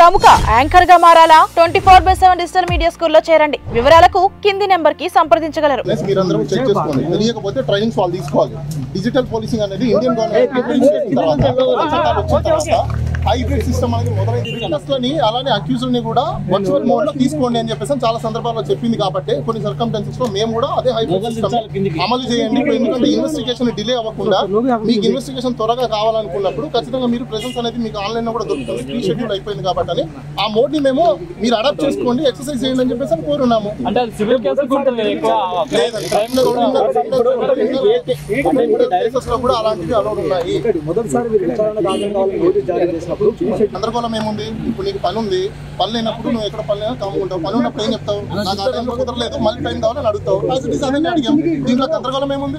ప్రముఖ యాంకర్ గా మారాలా 24/7 digital media స్కూల్లో చేరండి. వివరాలకు కింది నెంబర్ కి సంప్రదించగలరు. మీరందరూ చెక్ చేసుకోండి. తెలియకపోతే ట్రైనింగ్స్ వాళ్ళు తీసుకోవాలి. డిజిటల్ పోలీసింగ్ అనేది ఇండియన్ గవర్నమెంట్ హైబ్రిడ్ సిస్టమ్ అనేది మొదలైంది. అలానే అక్యూజ్ని కూడా వర్చువల్ మోడ్ లో తీసుకోండి అని చెప్పేసి చాలా సందర్భాల్లో చెప్పింది. కాబట్టి కొన్ని సర్కమ్స్టెన్సెస్ లో మేము కూడా అదే హైబ్రిడ్ సిస్టమ్ అమలు చేయండి. ఎందుకంటే ఇన్వెస్టిగేషన్ డిలే అవ్వకుండా మీకు ఇన్వెస్టిగేషన్ త్వరగా కావాలనుకున్నప్పుడు ఖచ్చితంగా మీరు ప్రెసెన్స్ అనేది మీకు ఆన్లైన్ లో కూడా దొరుకుతుంది. ప్రీ షెడ్యూల్ అయిపోయింది కాబట్టి అని ఆ మోడ్ ని మేము మీరు అడాప్ట్ చేసుకోండి, ఎక్సర్సైజ్ చేయండి అని చెప్పేసి కోరున్నాము. కూడా అలాంటివి అలౌడ్ ఉన్నాయి. గందరగోళం ఏముంది? ఇప్పుడు నీకు పని ఉంది, పని లేనప్పుడు నువ్వు ఎక్కడ పని లేనా కాముకుంటావు. పని ఉన్నప్పుడు ఏం చెప్తావు? నాకు ఆ టైంలో కుదరలేదు, మళ్ళీ టైం కావాలని అడుగుతావు. అదే అడిగాం. దీంట్లో గందరగోళం ఏముంది?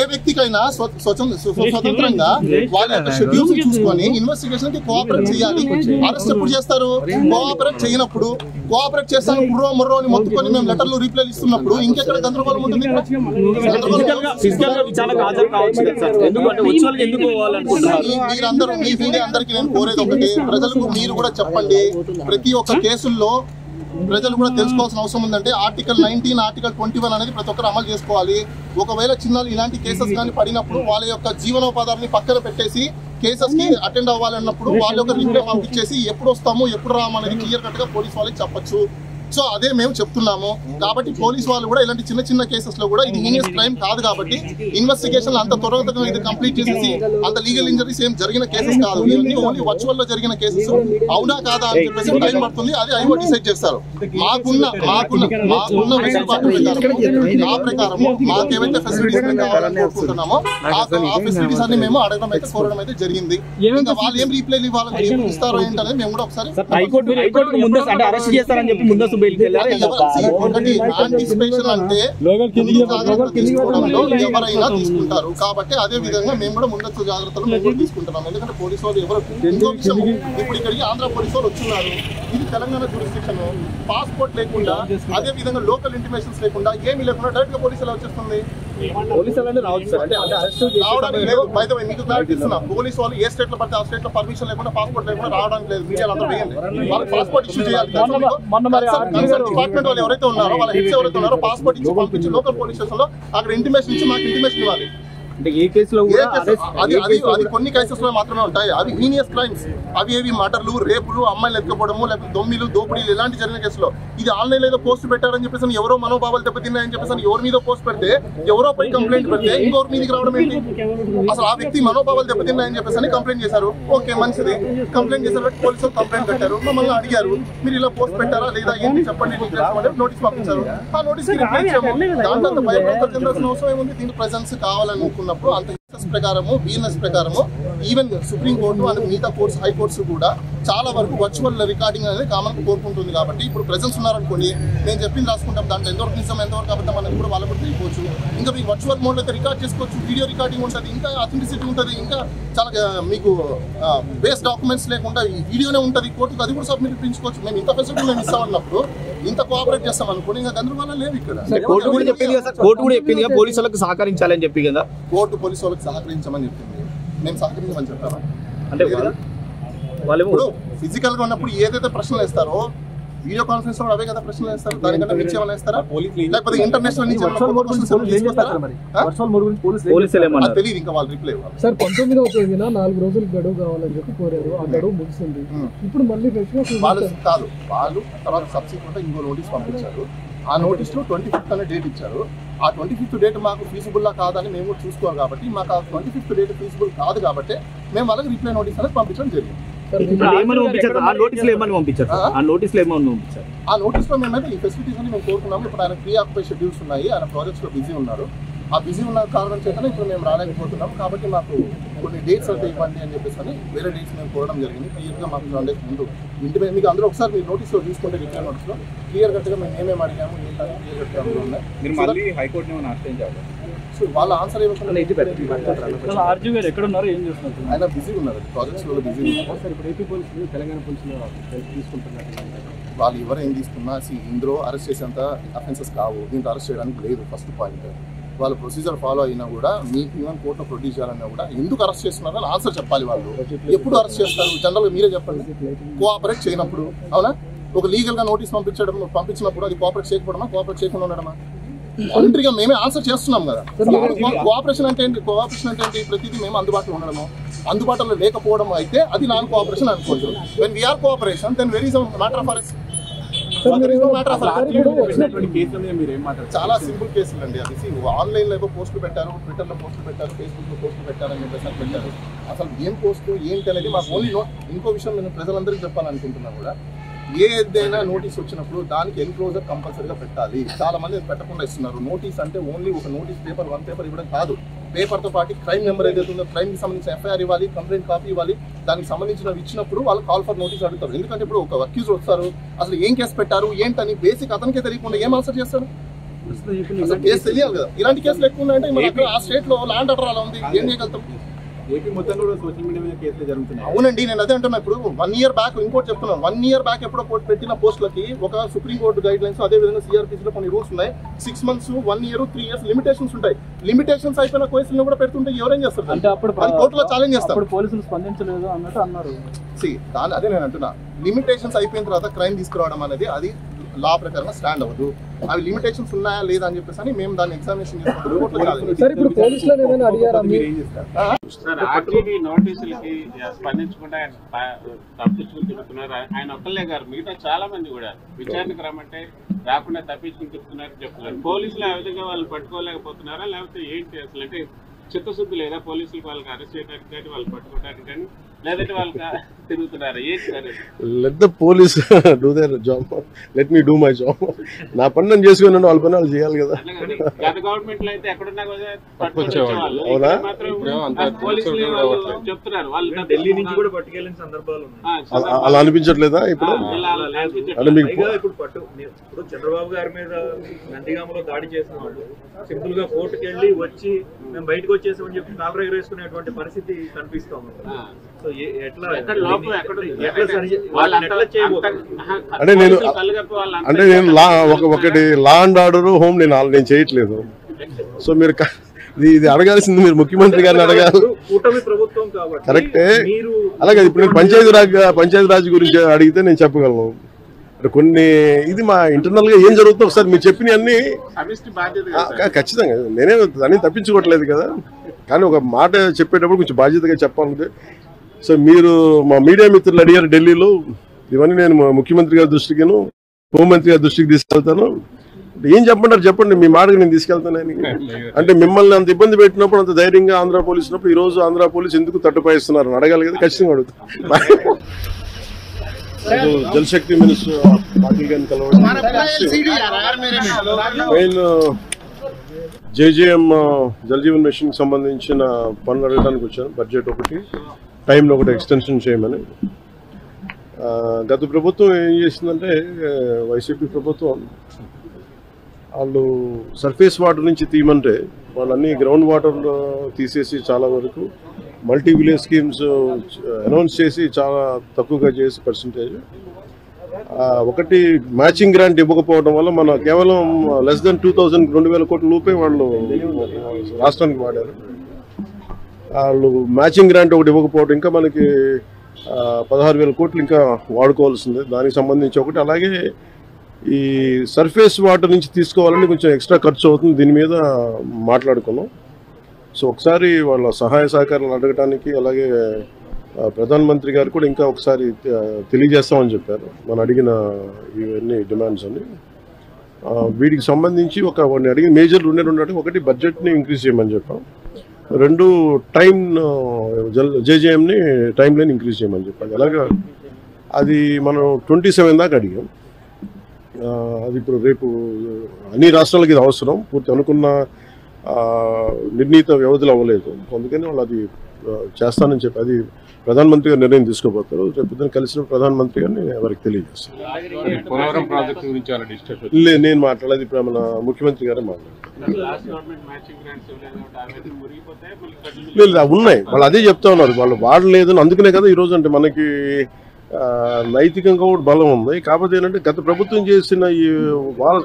ఏ వ్యక్తికైనా స్వతంత్రంగా వాళ్ళ యొక్క షెడ్యూల్స్ చూసుకొని ఇన్వెస్టిగేషన్ కి కోఆపరేట్ చేయాలి. అరెస్ట్ ఎప్పుడు చేస్తారు? కోఆపరేట్ చేయనప్పుడు. కోఆపరేట్ చేస్తాను కుర్రో ముర్రో అని మొత్తుకొని మేము లెటర్లు రీప్లైలు ఇస్తున్నప్పుడు ఇంకెక్కడ గందరగోళం ఉంటుంది? మీరందరూ మీ మీడియా అందరికీ నేను కోరేది ఒకటి, ప్రజలకు మీరు కూడా చెప్పండి. ప్రతి ఒక్క కేసుల్లో ప్రజలు కూడా తెలుసుకోవాల్సిన అవసరం ఉందంటే ఆర్టికల్ 19, ఆర్టికల్ 21 అనేది ప్రతి ఒక్కరు అమలు చేసుకోవాలి. ఒకవేళ చిన్నలు ఇలాంటి కేసెస్ కానీ పడినప్పుడు వాళ్ళ యొక్క జీవనోపాధాన్ని పక్కన పెట్టేసి కేసెస్ కి అటెండ్ అవ్వాలన్నప్పుడు వాళ్ళ యొక్క రిప్లై పంపించేసి ఎప్పుడు వస్తాము ఎప్పుడు రామనేది క్లియర్ కట్ గా పోలీస్ వాళ్ళకి చెప్పచ్చు. సో అదే మేము చెప్తున్నాము. కాబట్టి పోలీస్ వాళ్ళు కూడా ఇలాంటి చిన్న చిన్న కేసెస్ లో కూడా ఇది హీనియస్ క్రైమ్ కాదు కాబట్టి ఇన్వెస్టిగేషన్ అంత త్వరగా ఇది కంప్లీట్ చేసేసి అంత లీగల్ ఇంజరీస్ ఏం జరిగిన కేసెస్ కాదు. ఇవన్నీ ఓన్లీ వర్చువల్ లో జరిగిన కేసెస్. అవునా కాదా అని చెప్పేసి టైం పడుతుంది. అది ఐఓ డిసైడ్ చేస్తారు. మాకున్న నా ప్రకారం మాకేమైతే ఫెసిలిటీస్ కావాలని కోరుకుంటున్నామో ఆ ఫెసిలిటీస్ అన్ని మేము అడగడం అయితే కోరడం అయితే జరిగింది. ఇంకా వాళ్ళు ఏం రీప్లై ఇవ్వాలని ఇస్తారో ఏంటనేది మేము కూడా ఒకసారి ఎవరైనా తీసుకుంటారు. కాబట్టి అదే విధంగా మేము కూడా ముందస్తు జాగ్రత్తలు తీసుకుంటున్నాం. ఎందుకంటే పోలీసు వాళ్ళు ఎవరు ఇంకో విషయం, ఇప్పుడు ఇక్కడికి ఆంధ్ర పోలీసు వాళ్ళు వచ్చున్నారు. ఇది తెలంగాణ జ్యూరిస్డిక్షన్. పాస్పోర్ట్ లేకుండా అదే విధంగా లోకల్ ఇంటిమేషన్స్ లేకుండా ఏమీ లేకుండా డైరెక్ట్ గా పోలీసులు వచ్చేస్తుంది. రావడానికి లేదు. బయట మీకు క్లారిటీ ఇస్తున్నా. పోలీసు వాళ్ళు ఏ స్టేట్ లో పడితే ఆ స్టేట్ లో పర్మిషన్ లేకుండా పాస్పోర్ట్ లేకుండా రావడానికి లేదు. మీడియాలో అందరూ వేయండి. వాళ్ళకి పాస్పోర్ట్ ఇష్యూ చేయాలి. డిపార్ట్మెంట్ వాళ్ళు ఎవరైతే ఉన్నారో వాళ్ళ హెడ్స్ ఎవరైతే ఉన్నారో పాస్పోర్ట్ ఇచ్చి పంపించి లోకల్ పోలీస్ స్టేషన్ లో అక్కడ ఇంటిమేషన్ ఇచ్చి మాకు ఇంటిమేషన్ ఇవ్వాలి. అది కొన్ని కేసెస్ లో మాత్రమే ఉంటాయి. అవి హీనియస్ క్రైమ్స్. అవి ఏవి మర్డర్లు, రేపులు, అమ్మాయిలు ఎత్తుకోవడము, లేకపోతే దొమ్మిలు, దోపిడీలు ఇలాంటి జరిగిన కేసులో ఇది ఆన్లైన్ ఏదో పోస్ట్ పెట్టారని చెప్పేసి ఎవరో మనోభావాలు దెబ్బతిన్నాయని చెప్పేసి ఎవరి మీద పోస్ట్ పెడితే ఎవరో పై కంప్లైంట్ పెడితే ఇంకొకరి మీదకి రావడం ఏంటి? అసలు ఆ వ్యక్తి మనోభావాలు దెబ్బతిన్నాయని చెప్పేసి కంప్లైంట్ చేశారు. ఓకే, మంచిది. కంప్లైంట్ చేశారు, పోలీసులు కంప్లైంట్ పెట్టారు. మమ్మల్ని అడిగారు మీరు ఇలా పోస్ట్ పెట్టారా లేదా ఏంటి చెప్పండి, నోటీస్ పంపించారు. ఆ నోటీస్ కి రిప్లై ఇచ్చాము. దాంట్లో అంత భయపడతారు చెందాల్సిన అవసరం ఏముంది? దీని ప్రెజెన్స్ కావాలనుకున్నప్పుడు అంత ప్రకారము బిఎన్ఎస్ ప్రకారము ఈవెన్ సుప్రీం కోర్టు అండ్ మిగతా కోర్ట్స్, హై కోర్ట్స్ కూడా చాలా వరకు వర్చువల్ రికార్డింగ్ అనేది కామన్ కోరుకుంటుంది. కాబట్టి ఇప్పుడు ప్రెజెన్స్ ఉన్నారనుకోండి, నేను చెప్పింది రాసుకుంటాం. దాంట్లో ఎంతవరకు నిజం ఎంతవరకు కాబట్టి మనం కూడా వాళ్ళ కూడా తెలియవచ్చు. ఇంకా మీకు వర్చువల్ మోడ్లో అయితే రికార్డ్ చేసుకోవచ్చు, వీడియో రికార్డింగ్ ఉంటుంది, ఇంకా అథెంటిసిటీ ఉంటుంది, ఇంకా చాలా మీకు బేస్ డాక్యుమెంట్స్ లేకుండా ఈ వీడియోనే ఉంటుంది. కోర్టుకు అది కూడా సబ్మిట్ ఇప్పించుకోవచ్చు. మేము ఇంత ఫెసిలిటీ మేము ఇస్తామన్నప్పుడు ఇంత కోఆపరేట్ చేస్తాం అనుకోండి. ఇంకా గందరగోళం లేదు ఇక్కడ. కోర్టు కూడా చెప్పింది పోలీసులకు సహకరించాలని చెప్పి కదా. కోర్టు పోలీసు వాళ్ళకి సహకరించమని చెప్పింది. మేము సహకరించమని చెప్పాము. అంటే ఇప్పుడు ఫిజికల్ గా ఉన్నప్పుడు ఏదైతే ప్రశ్నలు వేస్తారో వీడియో కాన్ఫరెన్స్ లో అవే కదా ప్రశ్నలు వేస్తారు. దానికంటే మించి ఏమైనా వేస్తారా? లేకపోతే ఇంటర్నేషనల్ నుంచి తెలియదు. ఇంకా వాళ్ళు రిప్లై ఇవ్వాలి. సార్ 19వ తేదీన 4 రోజులు గడువు కావాలని చెప్పి కోరారు. ఆ గడువు ముగిసింది. ఇప్పుడు మళ్ళీ వాళ్ళు కాదు, వాళ్ళు తర్వాత సబ్సిక్వెంట్ ఇంకో నోటీస్ పంపించారు. ఆ నోటీస్ లో 25th అనే డేట్ ఇచ్చారు. ఆ 25th డేట్ మాకు ఫీజిబుల్లా కాదని మేము చూసుకోవాలి. కాబట్టి మాకు ఆ 25th డేట్ ఫీజిబుల్ కాదు కాబట్టి మేము వాళ్ళకి రిప్లై నోటీస్ అనేది పంపించడం జరిగింది. ఆ నోటీస్ లో మేమైతే ఈ ఫెసిలిటీస్ అని మేము కోరుకున్నాము. ఇప్పుడు ఆయన ప్రీ ఆక్యుపై షెడ్యూల్స్ ఉన్నాయి, ఆయన ప్రాజెక్ట్స్ లో బిజీ ఉన్నారు. ఆ బిజీ ఉన్న కారణం చేతనే ఇప్పుడు మేము రాలేకపోతున్నాం. కాబట్టి మాకు కొన్ని డేట్స్ అయితే ఇవ్వండి అని చెప్పేసి అని వేరే డేట్స్ మేము కోరడం జరిగింది. క్లియర్గా మాకు 7 days ముందు ఇంటి మీద మీకు అందరూ ఒకసారి మీరు నోటీస్లో చూసుకుంటే రిప్లై నోటీస్లో క్లియర్ కట్గా మేము ఏమేమి అడిగాము ఏంటని క్లియర్ కట్గా ఉన్నాయి. సో వాళ్ళ ఆన్సర్ ఇవ్వకుండా ఆయన బిజీ ఉన్నారు, ప్రాజెక్ట్స్ లో బిజీ ఉన్నారు. తెలంగాణ పోలీసులు తీసుకుంటున్నారు. వాళ్ళు ఎవరు ఏం తీసుకున్నా ఇందులో అరెస్ట్ చేసేంత అఫెన్సెస్ కావు. దీంట్లో అరెస్ట్ చేయడానికి లేదు. ఫస్ట్ పాయింట్ వాళ్ళ ప్రొసీజర్ ఫాలో అయినా కూడా మీకు ఈవెన్ కోర్టులో ప్రొడ్యూస్ చేయాలన్నా కూడా ఎందుకు అరెస్ట్ చేస్తున్నారో అని ఆన్సర్ చెప్పాలి. వాళ్ళు ఎప్పుడు అరెస్ట్ చేస్తారు జనరల్గా మీరే చెప్పండి. కోఆపరేట్ చేయనప్పుడు, అవునా? ఒక లీగల్గా నోటీస్ పంపించినప్పుడు అది కోఆపరేట్ చేయకపోవడమా, కోఆపరేట్ చేయకుండా ఉండడమా? వాలంటరీగా మేమే ఆన్సర్ చేస్తున్నాం కదా. కోఆపరేషన్ అంటే ఏంటి? కోఆపరేషన్ అంటే ఏంటి? ప్రతిదీ మేము అందుబాటులో ఉండడము, అందుబాటులో లేకపోవడం అయితే అది నాన్ కోఆపరేషన్ అనుకోవచ్చు. When we are cooperation then very is matter of arrest. చాలా సింపుల్ కేసులు అండి. అది ఆన్లైన్లో ఏవో పోస్టులు పెట్టారు, ట్విట్టర్లో పోస్టులు పెట్టారు, ఫేస్బుక్లో పోస్టులు పెట్టారని చెప్పేసి పెట్టారు. అసలు ఏం పోస్టు ఏంటి అనేది మాకు ఓన్లీ ఇంకో విషయం నేను ప్రజలందరికీ చెప్పాలనుకుంటున్నా కూడా, ఏదైనా నోటీస్ వచ్చినప్పుడు దానికి ఎన్క్లోజర్ కంపల్సరీగా పెట్టాలి. చాలా మంది పెట్టకుండా ఇస్తున్నారు. నోటీస్ అంటే ఓన్లీ ఒక నోటీస్ పేపర్, 1 పేపర్ ఇవ్వడం కాదు. పేపర్తో పాటు క్రైమ్ నెంబర్ ఏదైతే ఉందో క్రైమ్కి సంబంధించిన ఎఫ్ఐఆర్ ఇవ్వాలి, కంప్లైంట్ కాపీ ఇవ్వాలి. దానికి సంబంధించినవి ఇచ్చినప్పుడు వాళ్ళు కాల్ ఫర్ నోటీస్ అడుగుతారు. ఎందుకంటే ఇప్పుడు ఒక అక్యూజ్ వస్తారు, అసలు ఏం కేసు పెట్టారు ఏంటని బేసిక్ అతనికే తెలియకుండా ఏం ఆన్సర్ చేస్తారు? అసలు కేసు తెలియాలి కదా. ఇలాంటి కేసులు ఎక్కువ ఉన్నాయంటే మరి ఆ స్టేట్ లో ల్యాండ్ ఆర్డర్ అలా ఉంది, ఏం చేయగలుగుతాం? ఏపీ మొత్తంలో సోషల్ మీడియా మీద కేసులు జరుగుతున్నాయి. అవునండి, నేను అదే అంటున్నా. ఇప్పుడు 1 year బ్యాక్ ఇంకోటి చెప్తున్నాను. 1 year బ్యాక్ ఎప్పుడో పెట్టిన పోస్టులకి ఒక సుప్రీంకోర్టు గైడ్ లైన్స్, అదే విధంగా సిఆర్పిసిలో కొన్ని రూల్స్ ఉన్నాయి. 6 months, 1 year, 3 years లిమిటేషన్స్ ఉంటాయి. లిమిటేషన్స్ అయిపోయిన కేసులను కూడా పెడుతుంటే ఎవరేం చేస్తారు? అంటే అప్పుడు కోర్టులో ఛాలెంజ్ చేస్తారు. పోలీసులు స్పందించలేదు అన్నట్టు అన్నారు. అదే నేను అంటున్నా. లిమిటేషన్స్ అయిపోయిన తర్వాత క్రైమ్ తీసుకురావడం అనేది అది లా ప్రకారంగా స్టాండ్ అవ్వదు. అవి లిమిటేషన్స్ ఉన్నాయా లేదా అని చెప్పేసి అని మేము దాన్ని ఎగ్జామినేషన్ నోటీసులకి స్పందించకుండా తప్పించుకుని తిరుగుతున్నారు. ఆయన ఒక్కళ్ళే గారు, మిగతా చాలా మంది కూడా విచారణకు రమ్మంటే రాకుండా తప్పించుకుని తిరుగుతున్నారు చెప్తున్నారు. పోలీసులు ఆ విధంగా వాళ్ళు పట్టుకోలేకపోతున్నారా, లేకపోతే ఏంటి అసలు? అంటే చిత్తశుద్ధి లేదా పోలీసులకు వాళ్ళకి అరెస్ట్ చేయడానికి కానీ వాళ్ళు పట్టుకోవడానికి కానీ, లేదంటే వాళ్ళకి తిరుగుతున్నారా? ఏంటి sir? Let the police do their job, let me do my job. నా పని నేను చేసుకున్నాను, వాళ్ళ పని వాళ్ళు చేయాలి కదా. గత గవర్నమెంట్ లో అయితే ఎక్కడున్నా అవునా? చెప్తున్నారు ఢిల్లీ నుంచి కూడా పట్టుకెళ్ళిన సందర్భాలు అలా అనిపించట్లేదా ఇప్పుడు? అంటే మీకు ఇప్పుడు చంద్రబాబు గారి మీద నందిగామలో దాడి చేసిన వాళ్ళు సింపుల్ గా కోర్టుకు వెళ్ళి వచ్చి మేము బయటకు వచ్చేసామని చెప్పి కాలర్ ఎగరేసుకునేటువంటి పరిస్థితి కనిపిస్తా ఉంది. సో అంటే నేను ఒకటి లా అండ్ ఆర్డర్ హోమ్ నేను చేయట్లేదు. సో మీరు ఇది అడగాల్సింది మీరు ముఖ్యమంత్రి గారిని అడగాలి. కూటమి ప్రభుత్వం కాబట్టి కరెక్టే. అలాగే ఇప్పుడు నేను పంచాయతీ రాజ్ గురించి అడిగితే నేను చెప్పగలను. కొన్ని ఇది మా ఇంటర్నల్ గా ఏం జరుగుతుందో ఒకసారి మీరు చెప్పిన అన్ని ఖచ్చితంగా నేనే దాన్ని తప్పించుకోవట్లేదు కదా. కానీ ఒక మాట చెప్పేటప్పుడు కొంచెం బాధ్యతగా చెప్పాలి. సో మీరు మా మీడియా మిత్రులు అడిగారు ఢిల్లీలో, ఇవన్నీ నేను ముఖ్యమంత్రి గారి దృష్టికిను హోంమంత్రి గారి దృష్టికి తీసుకెళ్తాను. ఏం చెప్పంటారు చెప్పండి, మీ మాటకు నేను తీసుకెళ్తానని. అంటే మిమ్మల్ని అంత ఇబ్బంది పెట్టినప్పుడు, అంత ధైర్యంగా ఆంధ్ర పోలీసు ఉన్నప్పుడు ఈ రోజు ఆంధ్ర పోలీసు ఎందుకు తట్టుపాయిస్తున్నారు అని అడగాలి కదా. ఖచ్చితంగా అడుగుతాను. జలశక్తి మినిస్టర్ పాటిల్ గారిని కలవడం, main JJM Jal Jeevan mission సంబంధించిన పనులు అడగడానికి వచ్చాను. బడ్జెట్ ఒకటి, టైంలో ఒకటి ఎక్స్టెన్షన్ చేయమని. గత ప్రభుత్వం ఏం చేసిందంటే, వైసీపీ ప్రభుత్వం వాళ్ళు సర్ఫేస్ వాటర్ నుంచి తీయమంటే వాళ్ళన్నీ గ్రౌండ్ వాటర్లో తీసేసి చాలా వరకు మల్టీ విలేజ్ స్కీమ్స్ అనౌన్స్ చేసి చాలా తక్కువగా చేసి పర్సంటేజ్. ఒకటి మ్యాచింగ్ గ్రాంట్ ఇవ్వకపోవడం వల్ల మన కేవలం లెస్ దెన్ 2,000 కోట్ల రూపాయ వాళ్ళు రాష్ట్రానికి వాడారు. వాళ్ళు మ్యాచింగ్ గ్రాంట్ ఒకటి ఇవ్వకపోవడం, ఇంకా మనకి 16,000 కోట్లు ఇంకా వాడుకోవాల్సిందే. దానికి సంబంధించి ఒకటి. అలాగే ఈ సర్ఫేస్ వాటర్ నుంచి తీసుకోవాలని కొంచెం ఎక్స్ట్రా ఖర్చు అవుతుంది, దీని మీద మాట్లాడుకున్నాం. సో ఒకసారి వాళ్ళ సహాయ సహకారాలు అడగటానికి, అలాగే ప్రధానమంత్రి గారు కూడా ఇంకా ఒకసారి తెలియజేస్తామని చెప్పారు మనం అడిగిన ఇవన్నీ డిమాండ్స్ అని. వీటికి సంబంధించి వాడిని అడిగిన మేజర్ రెండు, ఒకటి బడ్జెట్ని ఇంక్రీజ్ చేయమని చెప్పాం, 2 టైం జేజేఎంని టైం లైన్ ఇంక్రీజ్ చేయమని చెప్పాలి. అలాగా అది మనం 27 దాకా అడిగాం. అది ఇప్పుడు రేపు అన్ని రాష్ట్రాలకి ఇది అవసరం, పూర్తి అనుకున్న నిర్ణీత వ్యవధిలో అవ్వలేదు. అందుకని వాళ్ళు అది చేస్తానని చెప్పి అది ప్రధానమంత్రి గారు నిర్ణయం తీసుకోబోతారు. రేపు కలిసిన ప్రధానమంత్రి గారిని వారికి తెలియజేస్తారు. నేను మాట్లాడేది ఇప్పుడు మన ముఖ్యమంత్రి గారే మాట్లాడారు. లేదు ఉన్నాయి, వాళ్ళు అదే చెప్తా ఉన్నారు, వాళ్ళు వాడలేదు. అందుకనే కదా ఈరోజు అంటే మనకి నైతికంగా కూడా బలం ఉంది. కాకపోతే ఏంటంటే గత ప్రభుత్వం చేసిన ఈ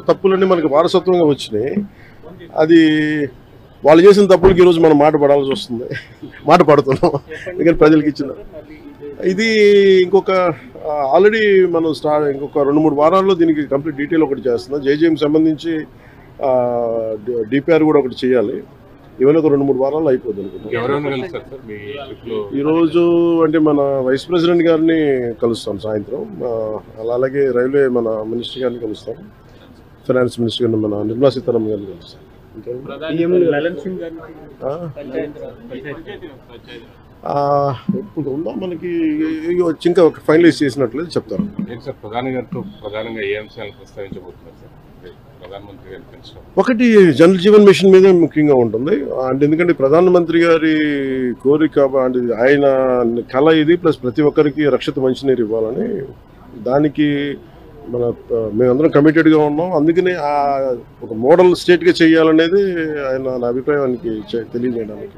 తప్పులన్నీ మనకి వారసత్వంగా వచ్చినాయి. అది వాళ్ళు చేసిన తప్పులకి ఈరోజు మనం మాట పడాల్సి వస్తుంది. మాట పడుతున్నాం ఎందుకంటే ప్రజలకి ఇచ్చిన ఇది ఇంకొక ఆల్రెడీ మనం ఇంకొక 2-3 వారాల్లో దీనికి కంప్లీట్ డీటెయిల్ ఒకటి చేస్తున్నాం. జేజేఎం సంబంధించి డిపిఆర్ కూడా ఒకటి చేయాలి. ఇవన్నీ ఒక 2-3 వారాల్లో అయిపోతుంది అనుకుంటున్నాం. ఈరోజు అంటే మన వైస్ ప్రెసిడెంట్ గారిని కలుస్తాం సాయంత్రం, అలాగే రైల్వే మన మినిస్టర్ గారిని కలుస్తాం, ఫైనాన్స్ మినిస్టర్ గారిని మన నిర్మలా సీతారామన్ గారిని కలుస్తాం. ఇప్పుడు ఉందా మనకి ఇంకా ఫైనలైజ్ చేసినట్లేదు చెప్తారు. ప్రధాని గారితో ప్రధానంగా ఏ అంశాలను ప్రస్తావించబోతున్నారు సార్? ప్రధానమంత్రి గారిని పెంచడం ఒకటి జల్ జీవన్ మిషన్ మీదే ముఖ్యంగా ఉంటుంది. అంటే ఎందుకంటే ప్రధానమంత్రి గారి కోరిక అంటే ఆయన కళ ఇది, ప్లస్ ప్రతి ఒక్కరికి రక్షిత మంచినీరు ఇవ్వాలని, దానికి మేమందరం కమిటెడ్గా ఉన్నాం. అందుకనే ఒక మోడల్ స్టేట్గా చేయాలనేది ఆయన నా అభిప్రాయానికి తెలియజేయడానికి.